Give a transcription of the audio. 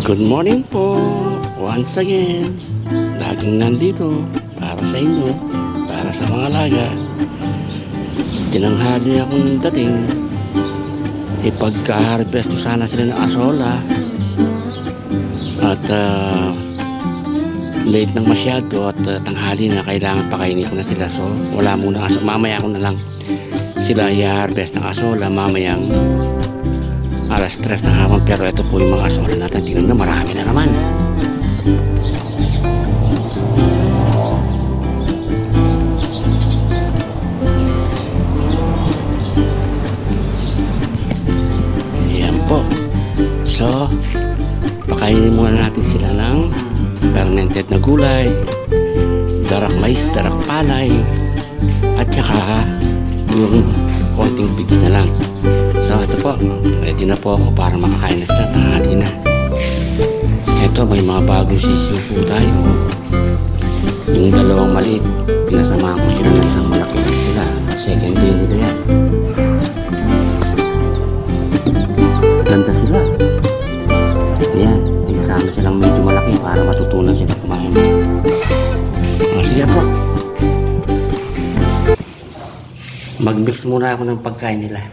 Good morning po. Once again, laging nandito para sa inyo, para sa mga alaga. Tinanghali akong dating. Ipagka-harvest ko sana sila ng asola. At late nang masyado at tanghali na, kailangan pakainin ko na sila. So wala muna asola. Mamaya ko na lang sila i-harvest ng asola mamayang alas 3 ng hapon. Pero ito po yung mga asola natin. Tingnan na, marami na naman. Ayan po. So pakainin muna natin sila ng fermented na gulay, darak mais, darak palay, at saka yung konting feeds na lang. So ito po, ready na po ako para makakain na sila. Tanghali na. Ito, may mga bagong sisiyo po tayo. Yung dalawang maliit, pinasamahan ko sila ng isang malaki lang sila. Second day nila yan. Ganda sila. Ayan, may kasama silang medyo malaki para matutunan sila kumain. Sige po. Mag-mix muna ako ng pagkain nila.